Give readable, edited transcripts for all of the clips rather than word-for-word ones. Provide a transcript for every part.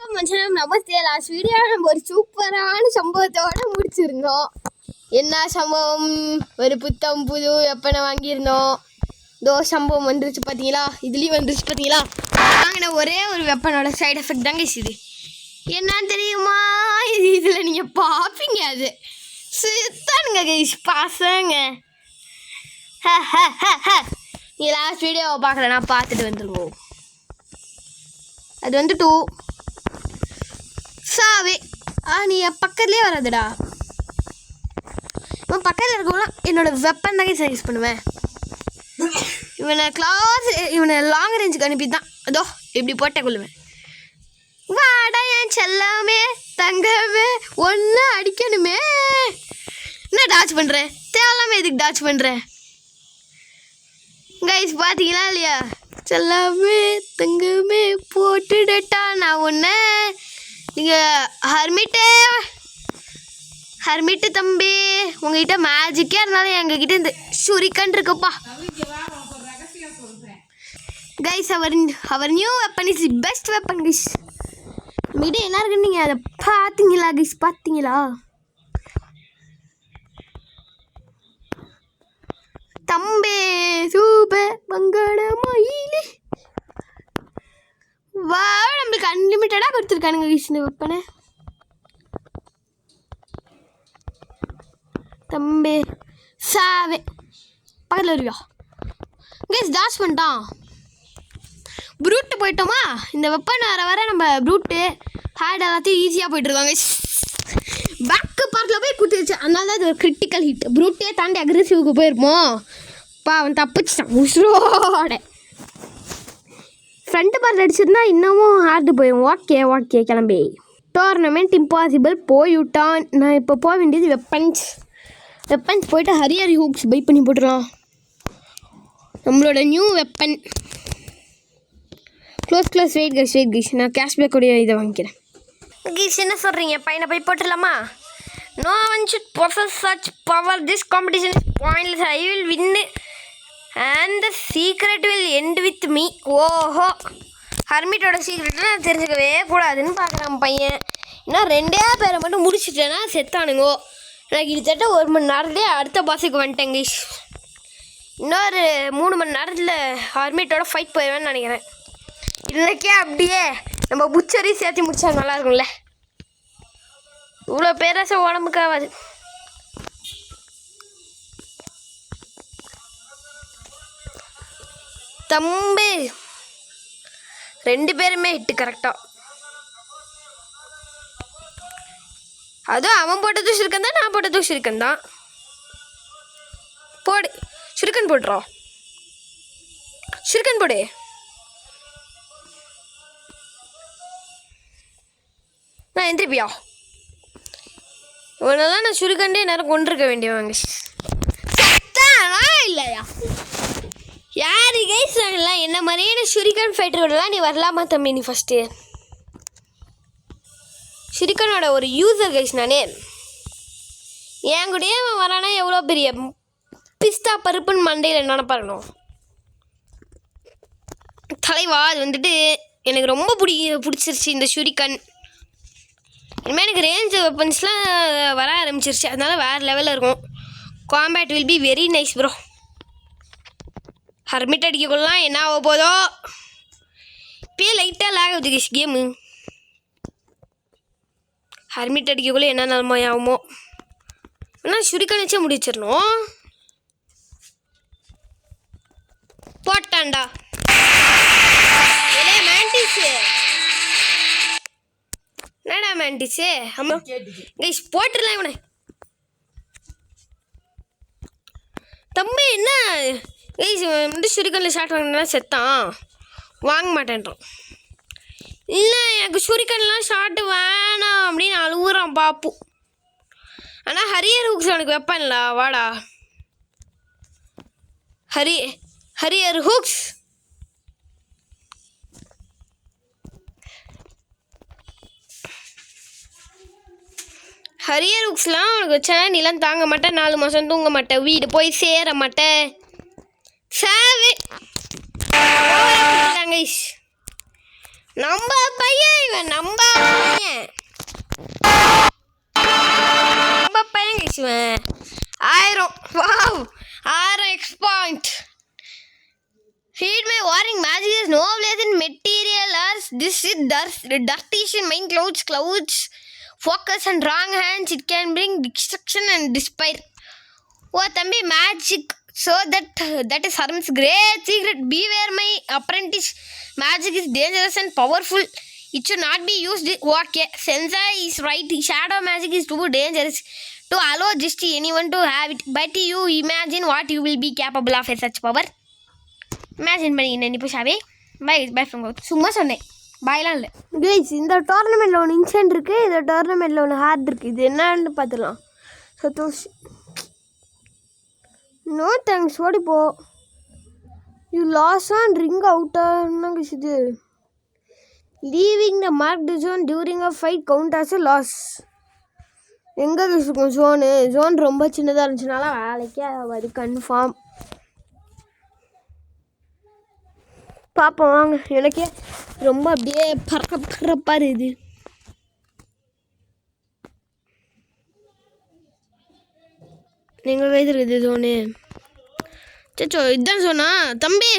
நமஸ்தே. Last video நம்ம ஒரு சூப்பரான சம்பவத்தோட முடிச்சிருந்தோம். என்ன சம்பவம்? ஒரு புத்தம் புது வெப்பனை வாங்கியிருந்தோம். இதோ சம்பவம் வந்துருச்சு பார்த்தீங்களா? இதுலேயும் வந்துருச்சு பார்த்தீங்களா? வாங்கின ஒரே ஒரு வெப்பனோட சைடு எஃபெக்ட் தாங்க இது. என்னன்னு தெரியுமா? இதில் நீங்கள் பார்ப்பீங்க. அது சுத்தானுங்க கைஸ் பசங்க. நீ லாஸ்ட் வீடியோவை பார்க்கலன்னா பார்த்துட்டு வந்துருங்க. அது வந்து 2 சாவே. நீ பக்கத்துலேயே வராதுடா. இவன் பக்கத்தில் இருக்கவங்களாம் என்னோட வெப்பன் தாங்க யூஸ் பண்ணுவேன். இவனை லாங் ரேஞ்சுக்கு அனுப்பி தான் அதோ இப்படி போட்டே கொள்ளுவேன். வாடா என் செல்லாமே தங்கமே ஒன்று அடிக்கணுமே. என்ன டாச் பண்ணுறேன்? தேவையில்லாமல் எதுக்கு டாச் பண்ணுறேன்? கைஸ் பார்த்தீங்களா இல்லையா? செல்லாமே தங்கமே போட்டுடட்டா நான் ஒன்று. நீங்கள் ஹர்மிட்டு தம்பி, உங்ககிட்ட மேஜிக்கே இருந்தாலும் எங்ககிட்ட இந்த ஷுரிக்கன் இருக்குப்பா. Guys our new weapon is best weapon guys. நம்மகிட்ட என்ன இருக்குன்னு நீங்கள் அதை பார்த்தீங்களா கைஸ்? பார்த்தீங்களா? தம்பி சூப்பர் பங்கட மயிலே வா. நம்மளுக்கு அன்லிமிட்டடாக கொடுத்துருக்கானுங்க கைஸ் இந்த வெப்பனை. தம்பி சாவே பக்கத்தில் வருவியா கைஸ்? டாஸ் பண்ணிட்டான். ப்ரூட்டு போயிட்டோமா? இந்த வெப்பன் வர நம்ம ப்ரூட்டு ஹேட் எல்லாத்தையும் ஈஸியாக போயிட்டுருக்காங்க. பேக்கு பார்ட்டில் போய் கொடுத்துருச்சு. அதனால தான் இது ஒரு கிரிட்டிக்கல் ஹிட். ப்ரூட்டே தாண்டி அக்ரெசிவுக்கு போயிருப்போம். அவன் தப்பிச்சிட்டான் உசுரோட. ஃப்ரண்ட் பார்ட்டில் அடிச்சிருந்தா இன்னமும் ஹார்டு போயிடும். ஓகே கிளம்பி. டோர்னமெண்ட் இம்பாசிபிள் போய்விட்டான். நான் இப்போ போக வேண்டியது வெப்பன்ஸ் போயிட்டு ஹரியர் ஹூக்ஸ் பை பண்ணி போட்டுடலாம். நம்மளோட new weapon. Close wait guys. நான் கேஷ்பேக் உடைய இதை வாங்கிக்கிறேன் கைஸ். என்ன சொல்கிறீங்க? பையனை போய் போட்டுடலாமா? No one should possess such power. This competition is pointless. I will win and the secret will end with me. ஓஹோ, ஹர்மிட்டோட சீக்ரெட்டை நான் தெரிஞ்சுக்கவே கூடாதுன்னு பார்க்குறான் பையன். இன்னும் 2 பேரை மட்டும் முடிச்சிட்டேன்னா செத்தானுங்கோ. எனக்கு கிட்டத்தட்ட 1 மணி நேரத்துலேயே அடுத்த பாஸுக்கு வந்துட்டேன் கைஸ். இன்னொரு 3 மணி நேரத்தில் ஹர்மிட்டோட ஃபைட் போயிடுவேன்னு நினைக்கிறேன். இன்றைக்கே அப்படியே நம்ம புச்சரி சேர்த்து முடிச்சா நல்லா இருக்கும்ல. இவ்வளோ பேராசை உடம்புக்கு ஆகாது. தம்பி 2 பேருமே ஹிட்டு கரெக்டாக. அதுவும் அவன் போட்டதும் ஷுரிக்கன் தான், நான் போட்டதும் ஷுரிக்கன் தான். போடு ஷுரிக்கன் போட்டுறோம். ஷுரிக்கன் போடு. நான் எந்திரிப்பியா? இவனெல்லாம் நான் ஷுரிக்கண்டே நேரம் கொண்டிருக்க வேண்டியவங்க. சத்தானா இல்லையா? யாரு கைஸ் நாங்கள்லாம் என்ன மாதிரியான ஷுரிக்கன் ஃபைட்டரோடலாம் நீ வரலாமா தம்பி? நீ ஃபஸ்ட்டு ஷுரிக்கனோட ஒரு யூசர் கைஸ். நானே என் கூடயே அவன் வரானா எவ்வளோ பெரிய பிஸ்தா பருப்புன்னு மண்டையில் நினப்பாருணும் தலைவா. அது வந்துட்டு எனக்கு ரொம்ப பிடிச்சிருச்சு இந்த ஷுரிக்கன். இனிமேல் எனக்கு ரேஞ்ச் வெப்பன்ஸ்லாம் வர ஆரம்பிச்சிருச்சு. அதனால வேறு லெவலில் இருக்கும். Combat will be very nice bro. Hermit அடிக்கக்குள்ளலாம் என்ன ஆக போதோ. இப்போயே லைட்டாக லேக் ஆகுது கைஸ் கேமு. ஹர்மிட் அடிக்கக்குள்ளே என்ன நிலமை ஆகுமோ. ஆனால் ஷுரிக்கன் வச்சே முடிச்சிடணும். போட்டான்டா மேண்டிஸு. என்னடா மேண்டிஸு? ஆமாம் கைஸ் போட்டுடலாம் இவனை. தம்பி என்ன கைஸ் வந்து ஷுரிக்கனில் ஷாட் வாங்கினா செத்தான். வாங்க மாட்டேன்றான். இல்லை எனக்கு ஷுரிக்கன்லாம் ஷாட்டு வேணாம் அப்படின்னு அழுகுறான் பாப்பு. ஆனால் ஹரியர் ஹூக்ஸ் அவனுக்கு வைப்பேன்ல. வாடா ஹரியர் ஹூக்ஸ். ஹரியர் ஹூக்ஸ்லாம் அவனுக்கு வச்சானா நீலாம் தாங்க மாட்டேன். 4 மாதம் தூங்க மாட்டேன். வீடு போய் சேர மாட்டேன். சாவே நம்ம பையன் இவன். நம்ம guys. 1000. Wow, 1000 X point. Heed my warning, magic is no less in material as this is dirtition, mind clouds, focus and wrong hands, it can bring destruction and despair. Oh, Thambi, magic, so that is Harm's great secret. Beware, my apprentice, magic is dangerous and powerful. It should not be used. Okay, Sensei is right, shadow magic is too dangerous to allow just anyone to have it. But you imagine what you will be capable of such power. Imagine பண்ணிக்கிட்டேன் நீ புஷாவே. By from சும்மா சொன்னேன், பாய்லாம் இல்லை guys. இந்த டோர்னமெண்ட்டில் ஒன்று incident இருக்குது, இந்த டோர்னமெண்ட்டில் ஒன்று ஹார்ட் இருக்குது. இது என்னன்னு பார்த்துக்கலாம். சந்தோஷ், நோ தேங்க்ஸ், ஓடிப்போ. யூ லாஸ் ஆன் ரிங் அவுட்டாக இது. Leaving the mark zone during a fight count as a loss. எங்கே இருக்கும் ஜோன் ரொம்ப சின்னதாக இருந்துச்சுனால வேலைக்கே ஆகாது கன்ஃபார்ம். பார்ப்போம் வாங்க. எனக்கே ரொம்ப அப்படியே பறப்பார் இது. நீங்கள் வைத்திருக்குது ஜோனு. சச்சோ, இதுதான் சொன்னா தம்பி.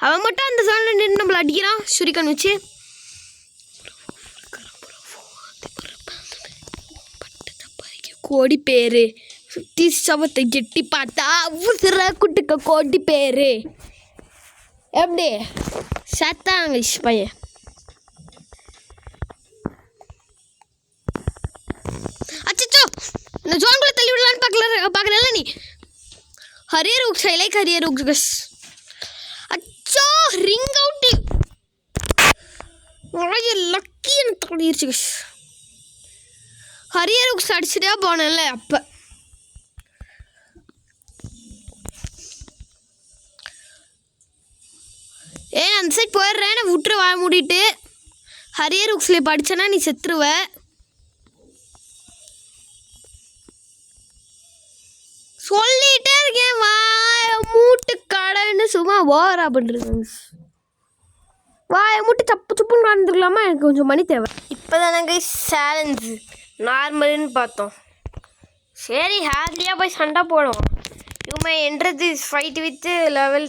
அவன் மட்டும் அந்த ஜோனில் நின்று நம்மளை அடிக்கிறான் சுரிக்கன் வச்சு. கோடி பேரு சுற்றி சவத்தை கெட்டி பார்த்தா உசுர குட்டுக்க கோடி பேரு. எப்படி சத்தாங்க பையன். அச்சோ, இந்த ஜோன்குள்ளே தள்ளி விடலான்னு பார்க்கல நீ. Harrier hooks, I like harrier hooks. அச்சோ, ரிங் அவுட்டு. லக்கி எனக்கு தள்ளிடுச்சு கஸ். ஹரியருக்கு அடிச்சுட்டே போனேன்ல அப்போ. அந்த சைட் போயிடுறேன், நான் விட்டுரு வாய மூடிட்டு. ஹரியர் உக்ஸில் படித்தேன்னா நீ செத்துருவ. சொல்லிட்டே இருக்கேன், வாய மூட்டு கடைன்னு சும்மா ஓவரா பண்ணுறேன். வாய மூட்டு தப்பு துப்புன்னு நடந்துக்கலாமா? எனக்கு கொஞ்சம் மணி தேவை. இப்போ தானங்க சேலஞ்சு நார்மல்னு பார்த்தோம். சரி, ஹேர்லியாக போய் சண்டை போடுவோம். You may enter this fight with level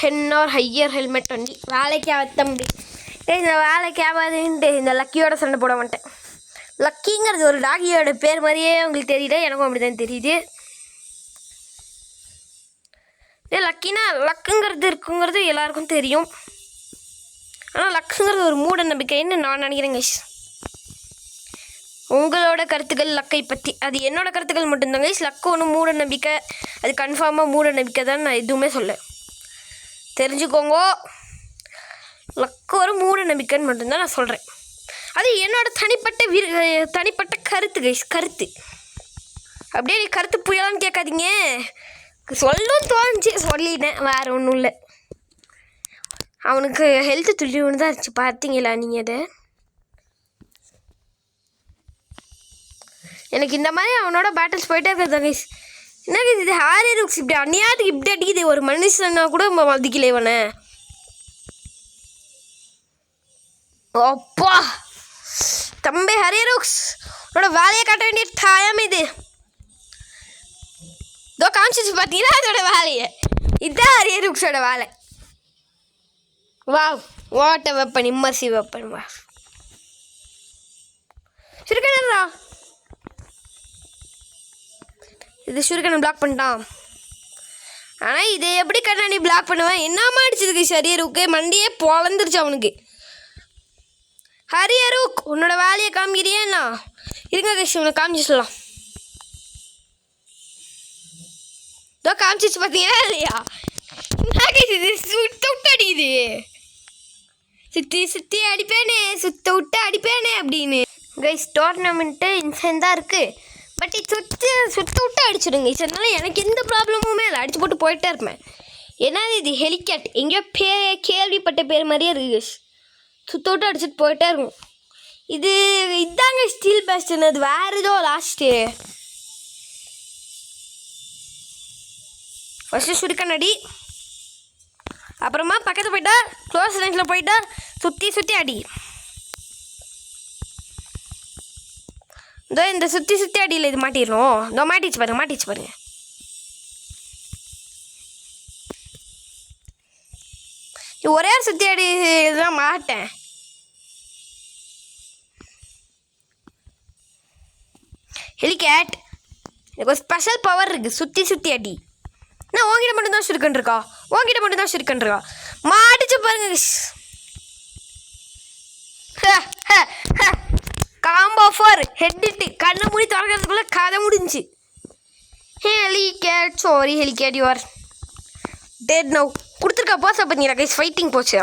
10 or higher helmet வண்டி. வேலைக்கு தம்பி, இந்த வேலைக்கு ஆகாதுன்ட்டு இந்த லக்கியோட சண்டை போட மாட்டேன். லக்கிங்கிறது ஒரு டாகியோட பேர் மாதிரியே உங்களுக்கு தெரியல, எனக்கும் அப்படி தான் தெரியுது. லக்கினா லக்குங்கிறது இருக்குங்கிறது எல்லாருக்கும் தெரியும். ஆனால் லக்குங்கிறது ஒரு மூட நம்பிக்கைன்னு நான் நினைக்கிறேங்க. உங்களோட கருத்துக்கள் லக்கை பற்றி, அது என்னோடய கருத்துக்கள் மட்டும்தாங்க. லக்கு ஒன்றும் மூட நம்பிக்கை, அது கன்ஃபார்மாக மூட நம்பிக்கை தான். நான் எதுவுமே சொல்ல, தெரிஞ்சுக்கோங்க. லக்கு ஒரு மூட நம்பிக்கைன்னு மட்டும்தான் நான் சொல்கிறேன். அது என்னோட தனிப்பட்ட கருத்து. அப்படியே நீ கருத்து புயலான்னு கேட்காதீங்க. சொல்லணும்னு தோணுச்சு, சொல்லிட்டேன், வேறு ஒன்றும் இல்லை. அவனுக்கு ஹெல்த்து துள்ளி ஒன்று தான் இருந்துச்சு, பார்த்தீங்களா நீங்கள்? அதை எனக்கு இந்த மாதிரி அவனோட பேட்டில்ஸ் போயிட்டே இருக்கிறதாங்க. என்னங்க இது ஹாரியர் உக்ஸ் இப்படி அந்நியாத்துக்கு இப்படி அடிக்குது. ஒரு மனுஷனா கூட மதிக்கல இவனை. அப்பா தம்பி, ஹாரியர் உக்ஸ் உன்னோட வேலையை காட்ட வேண்டிய டைம் இது. இதோ காமிச்சிச்சு பார்த்தீங்கன்னா அதோட வேலையை. இதுதான் ஹாரியர் உக்ஸோட வேலை. வா, வாட்ட வெப்பன், இம்மர்சிவ் வெப்பன். வா சுருக்கா, இது சுருக்கனை பிளாக் பண்ணிட்டான். ஆனால் இதை எப்படி கண்ணாடி பிளாக் பண்ணுவேன்? என்னமா அடிச்சதுக்கு ஹரியருக்கு மண்டியே பொழந்துருச்சு அவனுக்கு. ஹரியருக், உன்னோட வேலையை காமிக்கிறியேண்ணா? இருங்க கஷ், உன்னை காமிச்சு சொல்லலாம். இதோ காமிச்சிச்சு பார்த்தீங்கன்னா இல்லையா? இது சுத்த விட்டு அடிக்குது. சுற்றி அடிப்பேனே, சுத்த விட்டு அடிப்பேனே அப்படின்னு. கைஸ், டோர்னமெண்ட்டு இன்சென்ட் தான் இருக்குது. பட் இது சுற்ற விட்டு அடிச்சிடுங்க. இதனால எனக்கு எந்த ப்ராப்ளமுமே இல்லை, அடிச்சு போட்டு போயிட்டே இருப்பேன். ஏன்னா இது ஹெலிகேட், எங்கேயோ கேள்விப்பட்ட பேர் மாதிரியே இருக்குது. சுற்ற விட்டு அடிச்சுட்டு போயிட்டே இருக்கும். இதாங்க ஸ்டீல் பேஸ்ட்னு. அது வேறு ஏதோ லாஸ்ட்டு. ஃபஸ்ட்டு சுருக்கன் அடி, அப்புறமா பக்கத்தில் போயிட்டா க்ளோஸ் ரேஞ்சில் போயிட்டா சுற்றி அடி. இதோ இந்த சுற்றி அடியில் இது மாட்டிடணும். இதோ மாட்டிச்சு பாருங்க. ஒரே சுற்றி அடி இதெல்லாம் மாட்டேன். ஹெலிகேட் எனக்கு ஒரு ஸ்பெஷல் பவர் இருக்குது. சுற்றி அடி. நான் உங்ககிட்ட மட்டும்தான் சுருக்கன்றிருக்கா. மாட்டிச்சு பாருங்க. காம்போ 4 ஹெட் கண்ணை மூடி திறக்கிறதுக்குள்ள கதை முடிஞ்சு. ஹெலிகேட் யூஆர் டெட் நவ் கொடுத்துருக்கா. போசா பார்த்தீங்களா கைஸ், ஃபைட்டிங் போச்சு.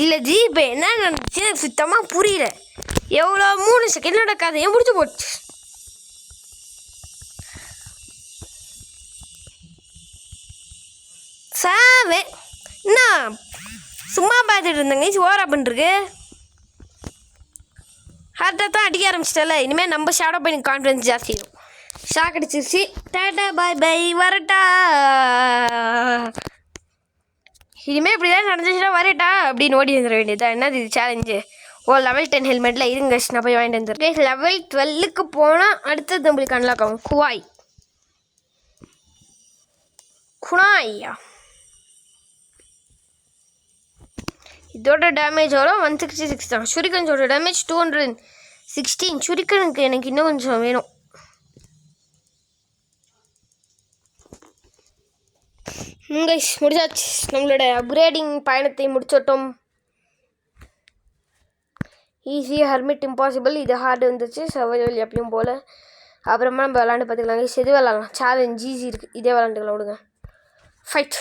இல்லை ஜி இப்போ என்ன நடந்துச்சு எனக்கு சுத்தமாக புரியல. எவ்வளோ 3 செகண்டோட கதையை முடிச்சு போச்சு. சாவே என்ன சும்மா பார்த்துட்டு இருந்தேங்க. ஓரா பண்ணிருக்கு. ஹார்ட்டாக தான் அடிக்க ஆரம்பிச்சிட்டல. இனிமேல் நம்ம ஷேடோ பையனுக்கு கான்ஃபிடன்ஸ் ஜாஸ்தி ஆகும். ஷாக் அடிச்சிருச்சு. டாடா பை வரட்டா. இனிமேல் இப்படி தான் நடந்துச்சுன்னா வரட்டா அப்படின்னு ஓடி வந்துட வேண்டியதா. என்னது இது சேலஞ்சு? லெவல் 10 ஹெல்மெட்டில் இருங்க நான் போய் வாங்கிட்டு வந்துருக்கேன். லெவல் 12க்கு போனால் அடுத்தது நம்மளுக்கு அன்லாக் ஆகும். குணாயா இதோட டேமேஜ் வரும் 166 தான். ஷுரிகன்ஸோட டேமேஜ் 216. ஷுரிகனுக்கு எனக்கு இன்னும் கொஞ்சம் வேணும். கைஸ் முடிச்சாச்சு. நம்மளோட அப்கிரேடிங் பயணத்தை முடிச்சிட்டோம். ஈஸி ஹெர்மிட் இம்பாசிபிள் இது ஹார்டு வந்துச்சு. சர்வைவல் எப்பயும் போல். அப்புறமா நம்ம விளாண்டு பார்த்துக்கலாம். கைஸ் எது விளாட்லாம். சேலஞ்ச் ஈஸி இருக்குது. இதே விளாண்டுக்கலாம். விடுங்க. ஃபைட்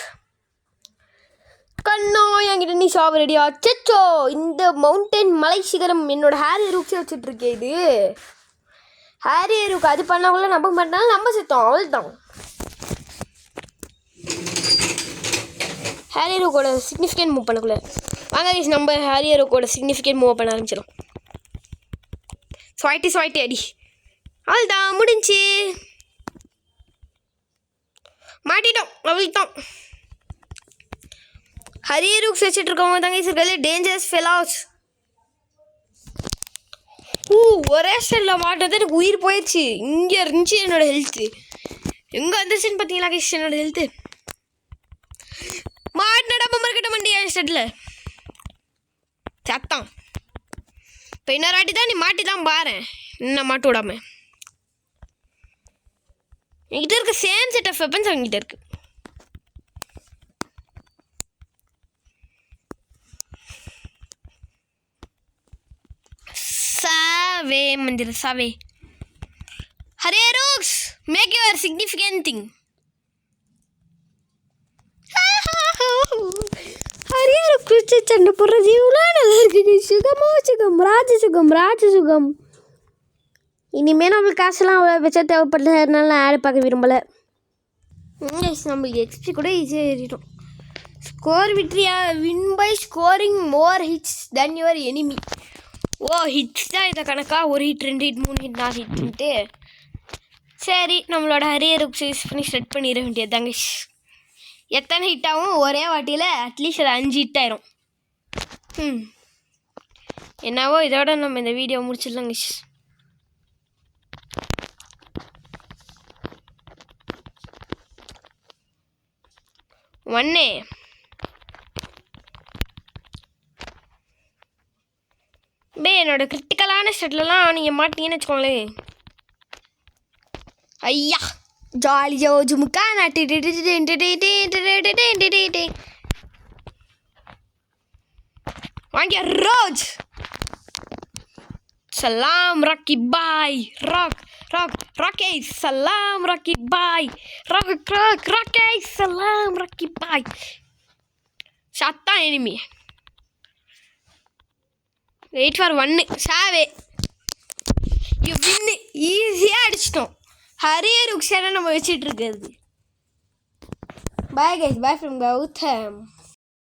கண்ணோ என்கிட்ட நீ சாவரடியா. அச்சோ இந்த மவுண்டன் மலை சிகரம் என்னோட ஹேரி ரூக்ஸே வச்சுட்ருக்கேன். இது ஹேரி ரூக் அது பண்ணக்குள்ள நம்ப மாட்டாலும் நம்ம செத்தோம். அவ்வளோதான். ஹேரி ரூக்கோட சிக்னிஃபிகண்ட் மூவ் பண்ணக்குள்ள வாங்க நம்ம ஹேரி ரூக்கோட சிக்னிஃபிகண்ட் மூவ் பண்ண ஆரம்பிச்சிடும். ஸ்வைட்டி அடி. அவ்வளோதான் முடிஞ்சு. மாட்டிட்டோம். அவ்வளோதான். ஹரிய ரூக்ஸ் வச்சுட்டு இருக்கவங்க தாங்க இருக்கிறதுல டேஞ்சரஸ் ஃபெலாஸ். ஒரே ஸ்டைலில் மாட்டது எனக்கு உயிர் போயிடுச்சு. இங்கே இருந்துச்சு என்னோட ஹெல்த்து. எங்கே வந்துச்சுன்னு பார்த்தீங்களா கைஸ் என்னோட ஹெல்த்து. மாட்டினடா பம்பர்கிட்ட மண்டி என் ஸ்டெட்டில் சத்தான். இப்போ இன்னொரு வாட்டி தான் நீ மாட்டி தான் பாரேன். இன்னும் மாட்டு விடாம. என்கிட்ட இருக்க சேம் செட் ஆஃப் வெப்பன்ஸ் அவங்ககிட்ட இருக்கு. Save मंदिर save. Hare Rooks, make your significant thing. Hare Rooks Chand पर जीवला नलर சுகம் ராஜசுகம். இனிமேல் நம்மளுக்கு காசுலாம் அவ்வளோ வச்சா தேவைப்பட்டதுனால ஆட் பார்க்க விரும்பலை. நம்மளுக்கு எக்ஸ்பி கூட ஈஸியாக ஏறிடும். Score victory win by scoring more hits than your enemy. Hits தான் இதை கணக்கா. ஒரு ஹிட் 2 ஹிட் 3 ஹிட் 4 ஹிட்ன்ட்டு. சரி நம்மளோட ஹரிய ரூக்ஸ் யூஸ் பண்ணி செட் பண்ணிட வேண்டியது தாங்க. எத்தனை ஹிட் ஆகும் ஒரே வாட்டியில்? அட்லீஸ்ட் அது 5 ஹிட் ஆயிரும். என்னவோ இதோட நம்ம இந்த வீடியோ முடிச்சிடலாங்க. ஒன்னே என்னோட கிரிட்டிக்கலான ஸ்டெட்லலாம் நீங்கள் மாட்டீங்கன்னு வச்சுக்கோங்களேன். ஐயா ஜாலி ஜோஜுமுக்கா நாட்டு வாங்கிய ரோஜ் சலாம் ராக்கி பாய் ராக்கே சலாம் ராக்கி பாய் ராக்கே சலாம் ராக்கி பாய். சத்தா எனிமி. வெயிட் ஃபார் 1 சாவே. You win. ஈஸியாக அடிச்சிட்டோம். ஹரிய ரூக்ஸ் நம்ம வச்சிட்டு இருக்கிறது. Bye guys, bye from Gautham.